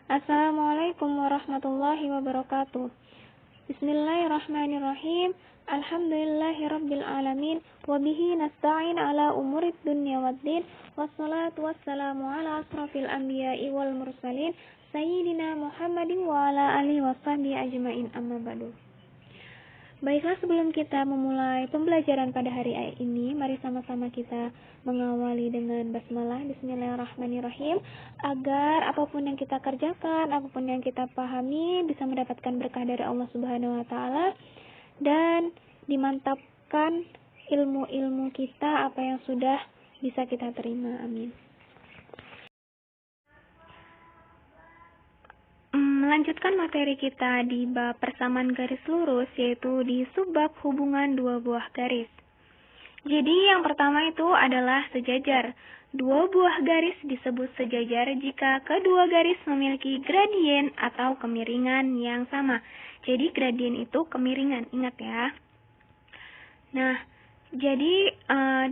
Assalamualaikum warahmatullahi wabarakatuh. Bismillahirrahmanirrahim. Alhamdulillahirabbil alamin wa bihi nasta'in ala umurid dunya waddin. Wassalatu wassalamu ala asrafil anbiya'i wal mursalin sayyidina Muhammadin wa ala alihi washabbihi ajmain, amma ba'du. Baiklah, sebelum kita memulai pembelajaran pada hari ini, mari sama-sama kita mengawali dengan basmalah. Bismillahirrahmanirrahim, agar apapun yang kita kerjakan, apapun yang kita pahami bisa mendapatkan berkah dari Allah Subhanahu wa taala dan dimantapkan ilmu-ilmu kita apa yang sudah bisa kita terima. Amin. Melanjutkan materi kita di bab persamaan garis lurus, yaitu di subbab hubungan dua buah garis. Jadi yang pertama itu adalah sejajar. Dua buah garis disebut sejajar jika kedua garis memiliki gradien atau kemiringan yang sama. Jadi gradien itu kemiringan, ingat ya. Nah, jadi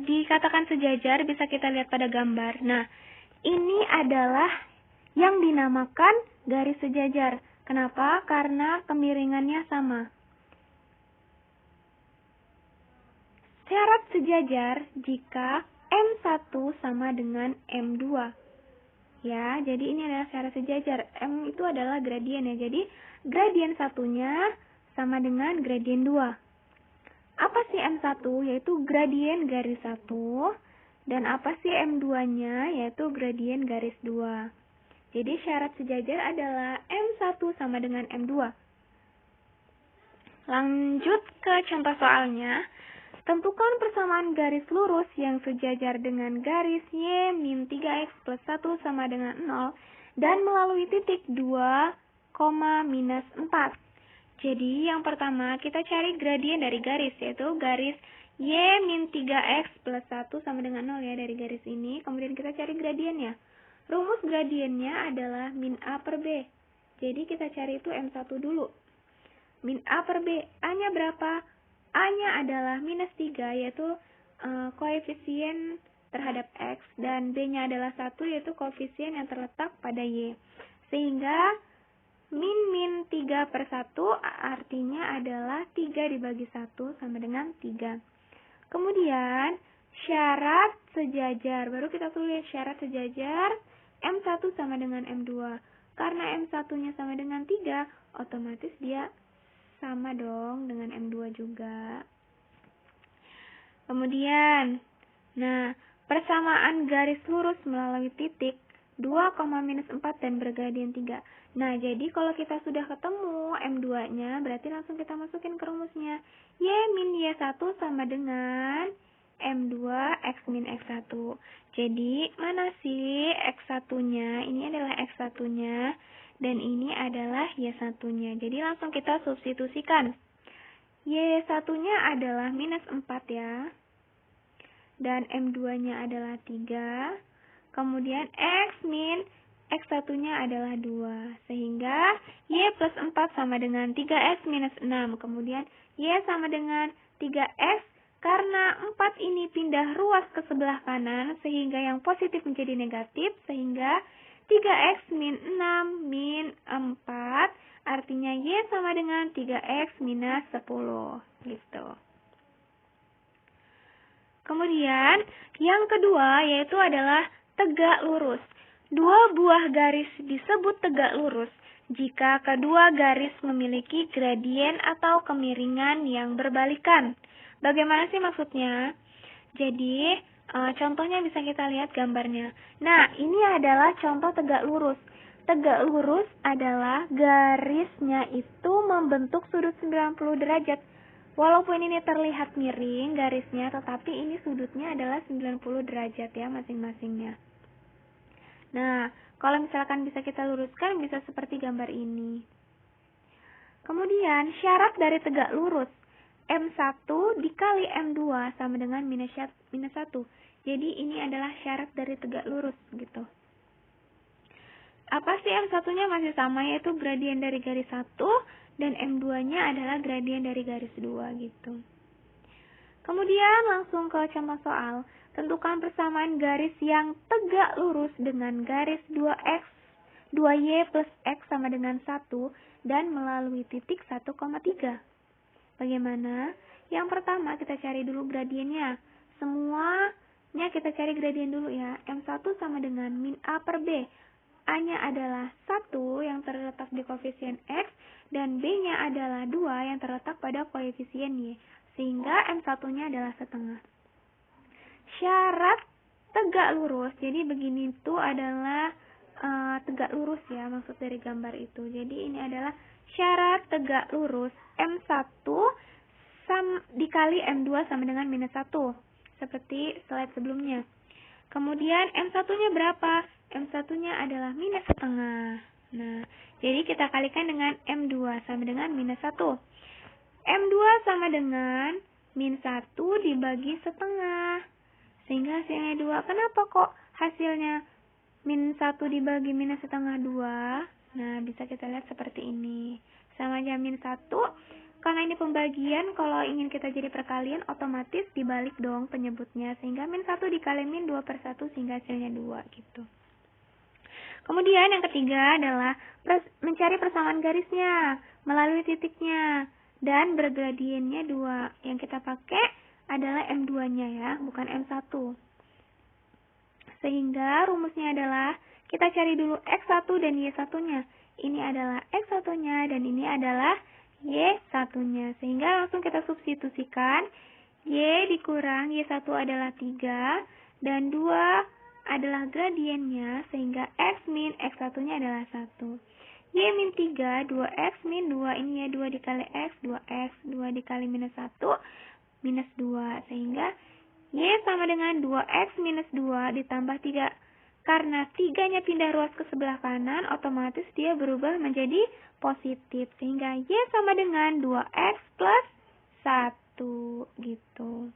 dikatakan sejajar bisa kita lihat pada gambar. Nah, ini adalah yang dinamakan garis sejajar. Kenapa? Karena kemiringannya sama. Syarat sejajar jika M1 sama dengan M2. Ya, jadi ini adalah syarat sejajar. M itu adalah gradien ya. Jadi gradien satunya sama dengan gradien 2. Apa sih M1? Yaitu gradien garis 1. Dan apa sih M2-nya? Yaitu gradien garis 2. Jadi syarat sejajar adalah M1 sama dengan M2. Lanjut ke contoh soalnya. Tentukan persamaan garis lurus yang sejajar dengan garis Y-3X plus 1 sama dengan 0 dan melalui titik 2, minus 4. Jadi yang pertama kita cari gradien dari garis, yaitu garis Y-3X plus 1 sama dengan 0 ya dari garis ini. Kemudian kita cari gradiennya. Rumus gradiennya adalah min A per B. Jadi kita cari itu M1 dulu. Min A per B. A-nya berapa? A-nya adalah minus 3, yaitu koefisien terhadap X. Dan B-nya adalah 1, yaitu koefisien yang terletak pada Y. Sehingga min 3 per 1 artinya adalah 3 dibagi 1 sama dengan 3. Kemudian syarat sejajar. Baru kita tulis syarat sejajar. M1 sama dengan M2. Karena M1-nya sama dengan 3, otomatis dia sama dong dengan M2 juga. Kemudian, persamaan garis lurus melalui titik 2, minus 4 dan bergradien 3. Nah, jadi kalau kita sudah ketemu M2-nya, berarti langsung kita masukin ke rumusnya. Y min Y1 sama dengan M2 X min X1. Jadi, mana sih X1-nya? Ini adalah X1-nya. Dan ini adalah Y1-nya. Jadi, langsung kita substitusikan. Y1-nya adalah minus 4 ya. Dan M2-nya adalah 3. Kemudian X min X1-nya adalah 2. Sehingga Y plus 4 sama dengan 3X minus 6. Kemudian Y sama dengan 3X. Karena 4 ini pindah ruas ke sebelah kanan, sehingga yang positif menjadi negatif, sehingga 3X min 6 min 4, artinya Y sama dengan 3X minus 10. Gitu. Kemudian, yang kedua yaitu adalah tegak lurus. Dua buah garis disebut tegak lurus jika kedua garis memiliki gradien atau kemiringan yang berbalikan. Bagaimana sih maksudnya? Jadi, contohnya bisa kita lihat gambarnya. Nah, ini adalah contoh tegak lurus. Tegak lurus adalah garisnya itu membentuk sudut 90 derajat. Walaupun ini terlihat miring garisnya, tetapi ini sudutnya adalah 90 derajat ya masing-masingnya. Nah, kalau misalkan bisa kita luruskan, bisa seperti gambar ini. Kemudian, syarat dari tegak lurus. M1 dikali M2 sama dengan minus 1. Jadi ini adalah syarat dari tegak lurus gitu. Apa sih M1-nya masih sama, yaitu gradien dari garis 1 dan M2-nya adalah gradien dari garis 2 gitu. Kemudian langsung ke contoh soal. Tentukan persamaan garis yang tegak lurus dengan garis 2X 2Y plus X sama dengan 1 dan melalui titik 1,3. Bagaimana? Yang pertama kita cari dulu gradiennya. Semuanya kita cari gradien dulu ya. M1 sama dengan min A per B. A-nya adalah 1 yang terletak di koefisien X dan B-nya adalah 2 yang terletak pada koefisien Y. Sehingga M1-nya adalah setengah. Syarat tegak lurus. Jadi begini itu adalah tegak lurus ya, maksud dari gambar itu. Jadi ini adalah syarat tegak lurus M1 dikali M2 sama dengan minus 1. Seperti slide sebelumnya. Kemudian M1-nya berapa? M1-nya adalah minus setengah. Nah, jadi kita kalikan dengan M2 sama dengan minus 1. M2 sama dengan min 1 dibagi setengah. Sehingga hasilnya 2. Kenapa kok hasilnya min 1 dibagi minus setengah 2? Nah, bisa kita lihat seperti ini. Sama aja min 1. Karena ini pembagian, kalau ingin kita jadi perkalian, otomatis dibalik dong penyebutnya. Sehingga min 1 dikali min 2 per 1 sehingga hasilnya 2 gitu. Kemudian yang ketiga adalah mencari persamaan garisnya melalui titiknya. Dan bergradiennya 2. Yang kita pakai adalah M2-nya ya, bukan M1. Sehingga rumusnya adalah kita cari dulu X1 dan Y1-nya. Ini adalah X1-nya dan ini adalah Y1-nya. Sehingga langsung kita substitusikan. Y dikurang Y1 adalah 3 dan 2 adalah gradiennya. Sehingga X min X1-nya adalah 1. Y min 3, 2X min 2. Ini ya 2 dikali X, 2X. 2 dikali minus 1, minus 2. Sehingga Y sama dengan 2X minus 2 ditambah 3. Karena 3-nya pindah ruas ke sebelah kanan, otomatis dia berubah menjadi positif. Sehingga Y sama dengan 2X plus 1 gitu.